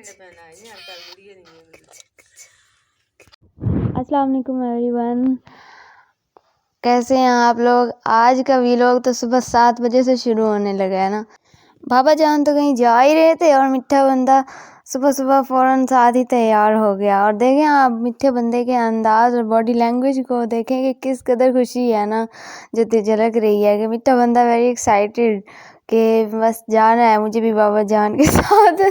अस्सलाम वालेकुम एवरीवन, कैसे हैं आप लोग। आज का व्लॉग तो सुबह 7 बजे से शुरू होने लगा है ना। बाबा जान तो कहीं जा ही रहे थे और मिठा बंदा सुबह सुबह फ़ौरन साथ ही तैयार हो गया। और देखें आप मिठे बंदे के अंदाज और बॉडी लैंग्वेज को देखें कि किस कदर खुशी है ना जो झलक रही है कि मिठा बंदा वेरी एक्साइटेड कि बस जाना है मुझे भी बाबा जान के साथ।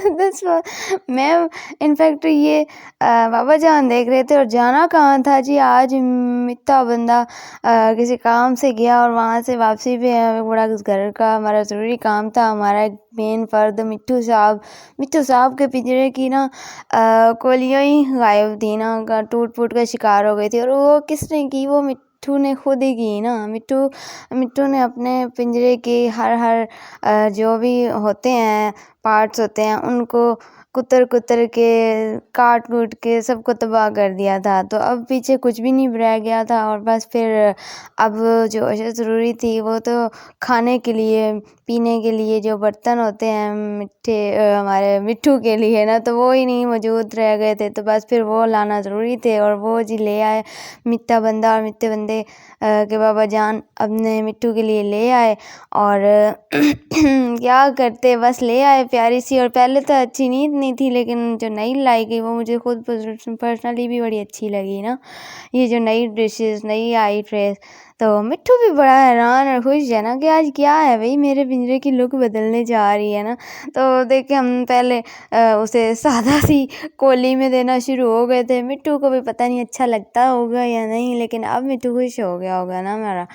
मैं इनफैक्ट ये बाबा जान देख रहे थे और जाना कहाँ था जी। आज मिठा बंदा किसी काम से गया और वहाँ से वापसी पे बड़ा घर का हमारा ज़रूरी काम था। हमारा एक मेन फ़र्द मिट्टू साहब के पिंजरे की ना कोलियों ही गायब थी ना, टूट फूट का शिकार हो गई थी। और वो किसने की, वो मिट्टू ने खुद ही की ना। मिट्टू ने अपने पिंजरे के हर जो भी होते हैं पार्ट्स होते हैं उनको कुतर के काट कूट के सबको तबाह कर दिया था। तो अब पीछे कुछ भी नहीं रह गया था और बस फिर अब जो अशद ज़रूरी थी वो तो खाने के लिए पीने के लिए जो बर्तन होते हैं मिट्टे हमारे मिट्टू के लिए ना, तो वो ही नहीं मौजूद रह गए थे। तो बस फिर वो लाना ज़रूरी थे और वो जी ले आए मिट्टा बंदा। और मिट्टे बंदे के बाबा जान अपने मिट्टू के लिए ले आए और क्या करते, बस ले आए प्यारी सी। और पहले तो अच्छी नींद नहीं थी लेकिन जो नई लाई गई वो मुझे खुद पर्सनली भी बड़ी अच्छी लगी ना। ये जो नई डिशेस नई आई ड्रेस, तो मिट्टू भी बड़ा हैरान और खुश है ना कि आज क्या है भाई, मेरे पिंजरे की लुक बदलने जा रही है ना। तो देखे हम पहले उसे सादा सी कोली में देना शुरू हो गए थे। मिट्टू को भी पता नहीं अच्छा लगता होगा या नहीं, लेकिन अब मिट्टू खुश हो गया होगा ना हमारा।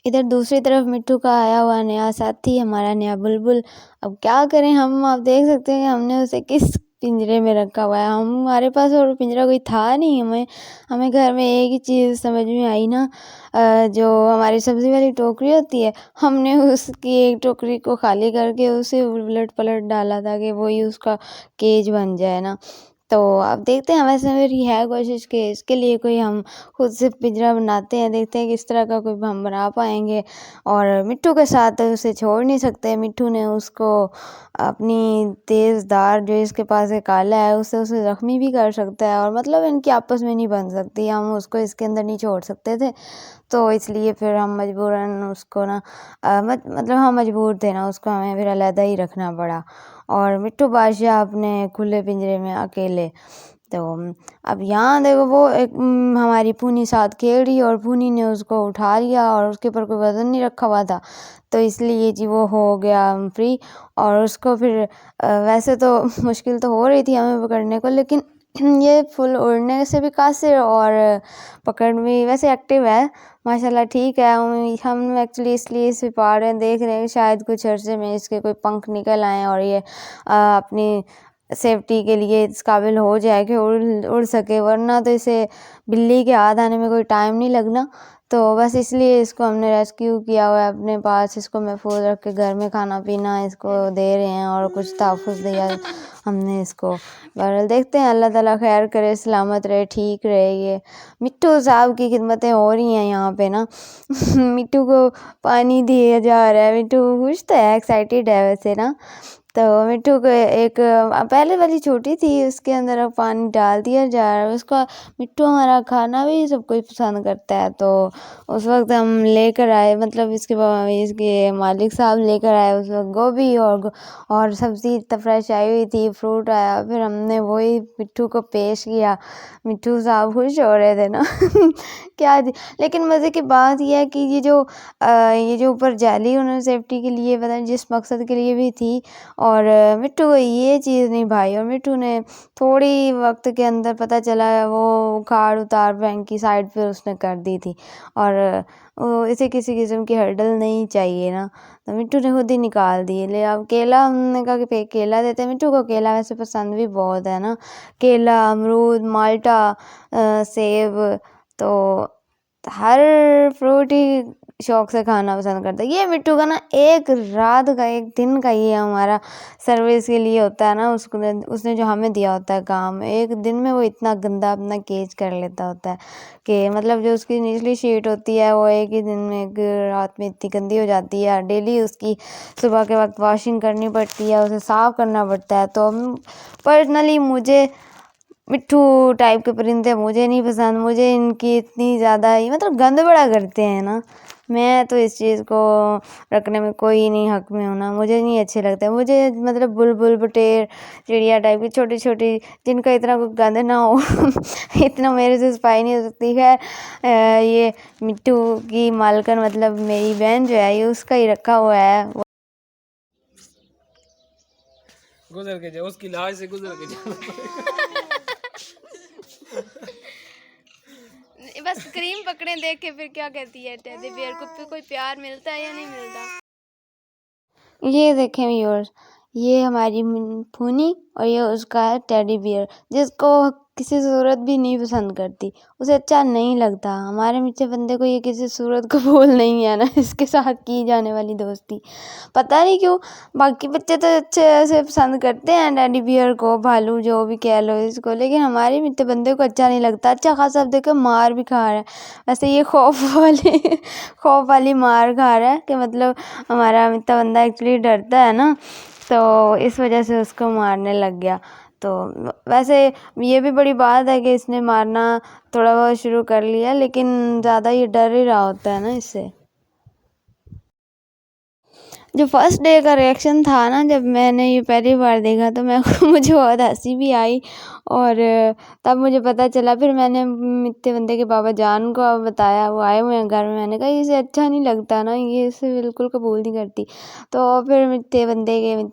इधर दूसरी तरफ मिट्टू का आया हुआ नया साथी हमारा नया बुलबुल। अब क्या करें हम, आप देख सकते हैं हमने उसे किस पिंजरे में रखा हुआ है। हमारे पास और पिंजरा कोई था नहीं। हमें घर में एक ही चीज़ समझ में आई ना, जो हमारी सब्ज़ी वाली टोकरी होती है, हमने उसकी एक टोकरी को खाली करके उसे उलट पलट डाला था कि वही उसका केज बन जाए ना। तो अब देखते हैं, वैसे मेरी है कोशिश कि इसके लिए कोई हम खुद से पिंजरा बनाते हैं, देखते हैं किस तरह का कोई हम बना पाएंगे। और मिट्टू के साथ उसे छोड़ नहीं सकते। मिट्टू ने उसको अपनी तेज़ धार जो इसके पास एक काला है उससे उसे ज़ख्मी भी कर सकता है और मतलब इनकी आपस में नहीं बन सकती। हम उसको इसके अंदर नहीं छोड़ सकते थे, तो इसलिए फिर हम मजबूरन उसको ना मतलब हम मजबूर थे ना, उसको हमें फिर अलग ही रखना पड़ा। और मिट्टू बादशाह अपने खुले पिंजरे में अकेले। तो अब यहाँ देखो वो एक हमारी पूनी साथ खेल रही है और पूनी ने उसको उठा लिया और उसके ऊपर कोई वज़न नहीं रखा हुआ था, तो इसलिए जी वो हो गया फ्री। और उसको फिर वैसे तो मुश्किल तो हो रही थी हमें पकड़ने को, लेकिन ये फुल उड़ने से भी कासिर और पकड़ में वैसे एक्टिव है माशाल्लाह, ठीक है। हम एक्चुअली इसलिए इसे पाल रहे हैं, देख रहे हैं शायद कुछ अर्से में इसके कोई पंख निकल आएँ और ये अपनी सेफ्टी के लिए इस काबिल हो जाए कि उड़ सके, वरना तो इसे बिल्ली के हाथ आने में कोई टाइम नहीं लगना। तो बस इसलिए इसको हमने रेस्क्यू किया हुआ है अपने पास। इसको महफूज रख के घर में खाना पीना इसको दे रहे हैं और कुछ तहफ़्फ़ुज़ दिया हमने इसको। बहरहाल देखते हैं, अल्लाह ताला खैर करे, सलामत रहे, ठीक रहे। ये मिट्टू साहब की खिदमतें हो रही हैं यहाँ पे ना। मिट्टू को पानी दिया जा रहा है। मिट्टू खुश तो है, एक्साइटेड है वैसे ना। तो मिट्टू को एक पहले वाली छोटी थी उसके अंदर अब पानी डाल दिया जा रहा है उसका। मिट्टू हमारा खाना भी सब कुछ पसंद करता है, तो उस वक्त हम लेकर आए, मतलब इसके मालिक साहब लेकर आए उस वक्त गोभी और सब्ज़ी इतना फ्रेश आई हुई थी, फ्रूट आया, फिर हमने वही मिट्टू को पेश किया। मिट्टू साहब खुश हो रहे थे ना। क्या लेकिन मज़े की बात यह है कि ये जो ऊपर जाली उन्होंने सेफ्टी के लिए पता नहीं जिस मकसद के लिए भी थी, और मिट्टू को ये चीज़ नहीं भाई। और मिट्टू ने थोड़ी वक्त के अंदर पता चला वो उखाड़ उतार बैंक की साइड पे उसने कर दी थी, और इसे किसी किस्म की हर्डल नहीं चाहिए ना, तो मिट्टू ने खुद ही निकाल दिए। ले अब केला, हमने कहा कि केला देते हैं मिट्टू को। केला वैसे पसंद भी बहुत है ना, केला, अमरूद, माल्टा, सेब, तो हर फ्रूट ही शौक से खाना पसंद करता है। ये मिट्टू का ना एक रात का एक दिन का ये हमारा सर्विस के लिए होता है ना, उसने जो हमें दिया होता है काम, एक दिन में वो इतना गंदा अपना केज कर लेता होता है कि मतलब जो उसकी निचली शीट होती है वो एक ही दिन में एक रात में इतनी गंदी हो जाती है। डेली उसकी सुबह के वक्त वॉशिंग करनी पड़ती है, उसे साफ़ करना पड़ता है। तो पर्सनली मुझे मिट्ठू टाइप के परिंदे मुझे नहीं पसंद। मुझे इनकी इतनी ज़्यादा ही मतलब गंद बड़ा करते हैं ना, मैं तो इस चीज़ को रखने में कोई नहीं हक में हूँ ना, मुझे नहीं अच्छे लगते। मुझे मतलब बुलबुल बटेर चिड़िया टाइप की छोटी छोटी जिनका इतना कोई गंद ना हो इतना मेरे से सफाई नहीं हो सकती है। ये मिट्टू की मालकन मतलब मेरी बहन जो है ये उसका ही रखा हुआ है। गुजर के जाओ, उसकी लाज से गुजर के जाओ। बस क्रीम पकड़े देख के फिर क्या कहती है टेडी बियर को कोई प्यार मिलता है या नहीं मिलता। ये देखें व्यूअर्स, ये हमारी फूनी और ये उसका है टेडी बियर, जिसको किसी सूरत भी नहीं पसंद करती, उसे अच्छा नहीं लगता। हमारे मीठे बंदे को ये किसी सूरत को बोल नहीं है ना इसके साथ की जाने वाली दोस्ती, पता नहीं क्यों। बाकी बच्चे तो अच्छे से पसंद करते हैं टेडी बियर को, भालू जो भी कह लो इसको, लेकिन हमारे मीठे बंदे को अच्छा नहीं लगता। अच्छा खासा अब देखो मार भी खा रहा है, वैसे ये खौफ वाली मार खा रहा है कि मतलब हमारा मीठा बंदा एक्चुअली डरता है ना, तो इस वजह से उसको मारने लग गया। तो वैसे ये भी बड़ी बात है कि इसने मारना थोड़ा बहुत शुरू कर लिया, लेकिन ज़्यादा ये डर ही रहा होता है ना इससे। जो फर्स्ट डे का रिएक्शन था ना, जब मैंने ये पहली बार देखा तो मुझे बहुत हंसी भी आई, और तब मुझे पता चला। फिर मैंने मित्ते बंदे के बाबा जान को बताया, वो आए हुए हैं घर में। मैंने कहा इसे अच्छा नहीं लगता ना, ये इसे बिल्कुल कबूल नहीं करती। तो फिर मित्ते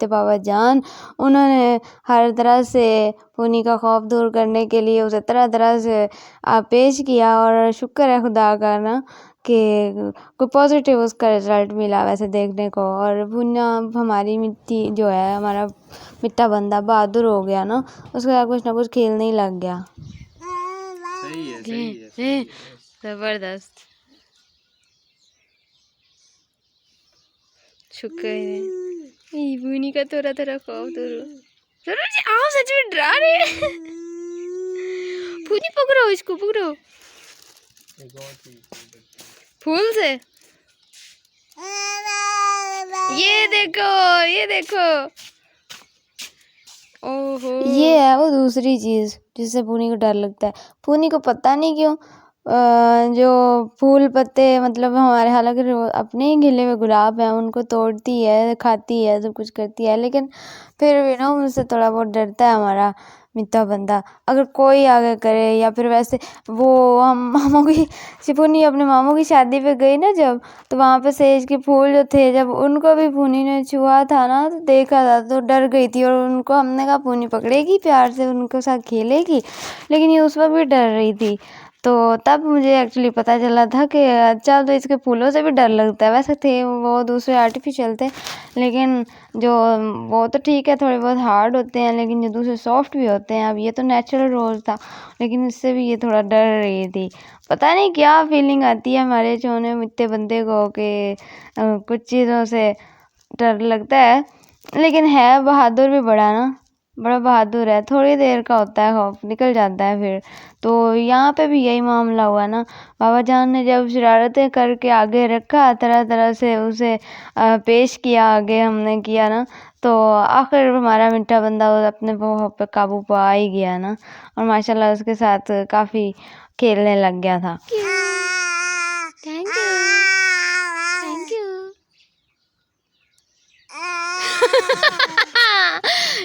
बाबा जान उन्होंने हर तरह से पुनी का खौफ दूर करने के लिए उसे तरह तरह से पेश किया, और शुक्र है खुदा का ना कि कोई पॉजिटिव उसका रिजल्ट मिला वैसे देखने को। और पुन्ना हमारी मिट्टी जो है, हमारा मिट्टा बंदा बहादुर हो गया ना, उसका कुछ ना कुछ खेलने ही लग गया। सही है, सही है। जबरदस्त, शुक्र है पुनी का थोड़ा थोड़ा खौफ दूर। जरूर जी आओ, सच में डरा रहे हैं पुनी पकड़ो, इसको पकड़ो फूल से। ये देखो, ये देखो, ओहो ये है वो दूसरी चीज़ जिससे पूनी को डर लगता है। पूनी को पता नहीं क्यों जो फूल पत्ते मतलब हमारे, हालांकि अपने ही खिले हुए गुलाब हैं उनको तोड़ती है, खाती है, सब कुछ करती है, लेकिन फिर भी ना उनसे थोड़ा बहुत डरता है हमारा मित्ता बंदा। अगर कोई आगे करे या फिर वैसे वो हम मामों की शिफूनी अपने मामों की शादी पे गई ना जब, तो वहाँ पे सेज के फूल जो थे, जब उनको भी पूनी ने छुआ था ना तो देखा था तो डर गई थी, और उनको हमने कहा पूनी पकड़ेगी प्यार से उनको साथ खेलेगी, लेकिन ये उस वक्त भी डर रही थी। तो तब मुझे एक्चुअली पता चला था कि अच्छा तो इसके फूलों से भी डर लगता है। वैसे थे वो दूसरे आर्टिफिशियल थे, लेकिन जो वो तो ठीक है थोड़े बहुत हार्ड होते हैं, लेकिन जो दूसरे सॉफ्ट भी होते हैं। अब ये तो नेचुरल रोज़ था, लेकिन इससे भी ये थोड़ा डर रही थी। पता नहीं क्या फीलिंग आती है हमारे छोने मित्ते बंदे को कि कुछ चीज़ों से डर लगता है, लेकिन है बहादुर भी बड़ा ना, बड़ा बहादुर है। थोड़ी देर का होता है खौफ, निकल जाता है फिर। तो यहाँ पे भी यही मामला हुआ ना, बाबा जान ने जब शरारतें करके आगे रखा, तरह तरह से उसे पेश किया, आगे हमने किया ना, तो आखिर हमारा मिठा बंदा अपने वो पे काबू पा ही गया ना, और माशाल्लाह उसके साथ काफ़ी खेलने लग गया था। Thank you, thank you.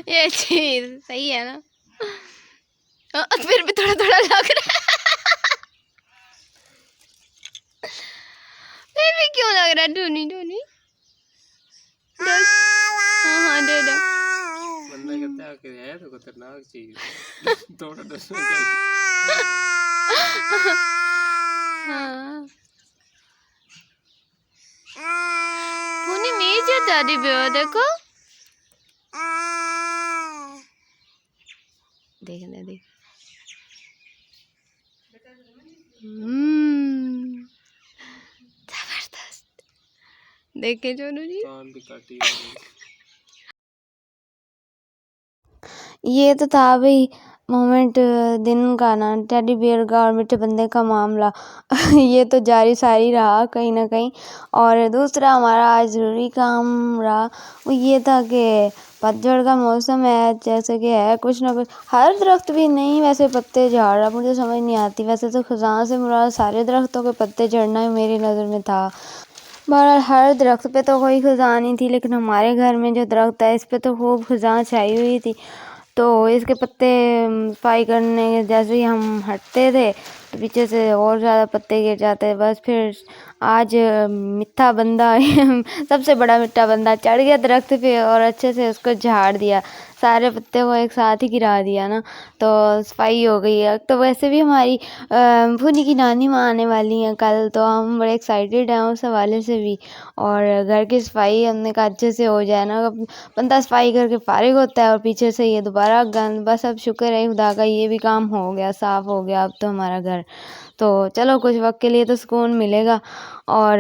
ये चीज सही है ना, फिर भी थोड़ा थोड़ा लग रहा है फिर भी क्यों लग रहा है टूनी टूनी? हाँ हाँ दे दो। बंदा कहता है कि है तो खतरनाक चीज थोड़ा डरना चाहिए। हाँ टूनी नीचे दादी बेवा देखो, देखने देख। जबरदस्त। देखे चोनू जी, कान भी काटी हुई है। ये तो था भाई मोमेंट दिन का ना, टेडी बियर का और मिट्टे बंदे का मामला। ये तो जारी सारी रहा कहीं ना कहीं। और दूसरा हमारा आज ज़रूरी काम रहा वो ये था कि पतझड़ का मौसम है, जैसे कि है कुछ ना कुछ, हर दरख्त भी नहीं वैसे पत्ते झाड़ रहा, मुझे समझ नहीं आती। वैसे तो खज़ां से मुराद सारे दरख्तों के पत्ते झड़ना मेरी नज़र में था। बहरहाल हर दरख्त पे तो कोई खज़ां नहीं थी, लेकिन हमारे घर में जो दरख्त है इस पे तो खूब खज़ां छाई हुई थी। तो इसके पत्ते सफाई करने के जैसे ही हम हटते थे तो पीछे से और ज़्यादा पत्ते गिर जाते। बस फिर आज मिट्ठा बंदा सबसे बड़ा मिट्ठा बंदा चढ़ गया दरख्त पे और अच्छे से उसको झाड़ दिया, सारे पत्ते को एक साथ ही गिरा दिया ना, तो सफाई हो गई है। तो वैसे भी हमारी फूफी की नानी माँ आने वाली हैं कल, तो हम बड़े एक्साइटेड हैं उस हवाले से भी। और घर की सफाई हमने कहा अच्छे से हो जाए ना, बंदा सफाई करके फारिग होता है और पीछे से ये दोबारा गंद। बस अब शुक्र है खुदा का ये भी काम हो गया, साफ़ हो गया अब तो हमारा घर। तो चलो कुछ वक्त के लिए तो सुकून मिलेगा। और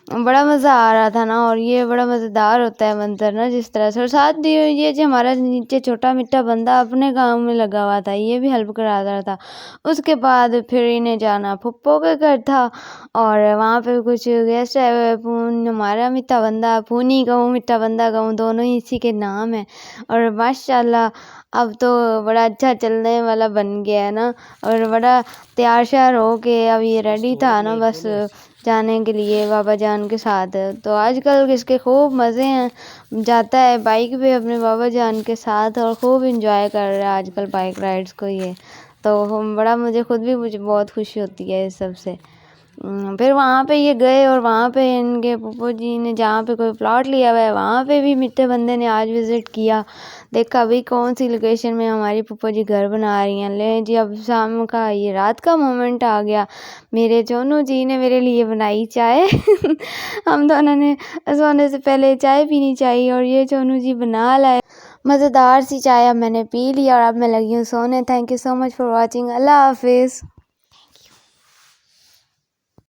बड़ा मज़ा आ रहा था ना, और ये बड़ा मज़ेदार होता है मंजर ना जिस तरह से। और साथ भी ये जो हमारा नीचे छोटा मिट्टा बंदा अपने काम में लगा हुआ था, ये भी हेल्प करा रहा था। उसके बाद फिर इन्हें जाना फुप्पो के घर था और वहाँ पे कुछ गेस्ट आए हुए। पून हमारा मिट्टा बंदा, पूनी कहूँ मिट्टा बंदा कहूँ, दोनों ही इसी के नाम है। और माशाल्लाह अब तो बड़ा अच्छा चलने वाला बन गया है ना, और बड़ा तैयार श्यार हो के अब ये रेडी था ना बस जाने के लिए बाबा जान के साथ। तो आजकल इसके खूब मज़े हैं, जाता है बाइक पे अपने बाबा जान के साथ और खूब इंजॉय कर रहा है आजकल बाइक राइड्स को ये। तो हम बड़ा मुझे बहुत खुशी होती है इस सब से। फिर वहाँ पे ये गए और वहाँ पे इनके फूफो जी ने जहाँ पे कोई प्लॉट लिया हुआ है वहाँ पे भी मिट्टे बंदे ने आज विज़िट किया, देखा भाई कौन सी लोकेशन में हमारी फूफो जी घर बना रही हैं। ले जी अब शाम का ये रात का मोमेंट आ गया, मेरे चोनू जी ने मेरे लिए बनाई चाय। हम दोनों ने सोने से पहले चाय पीनी चाहिए और ये चोनू जी बना लाए मज़ेदार सी चाय। अब मैंने पी लिया और अब मैं लगी हूँ सोने। Thank you so much for watching. अल्लाह हाफिज़।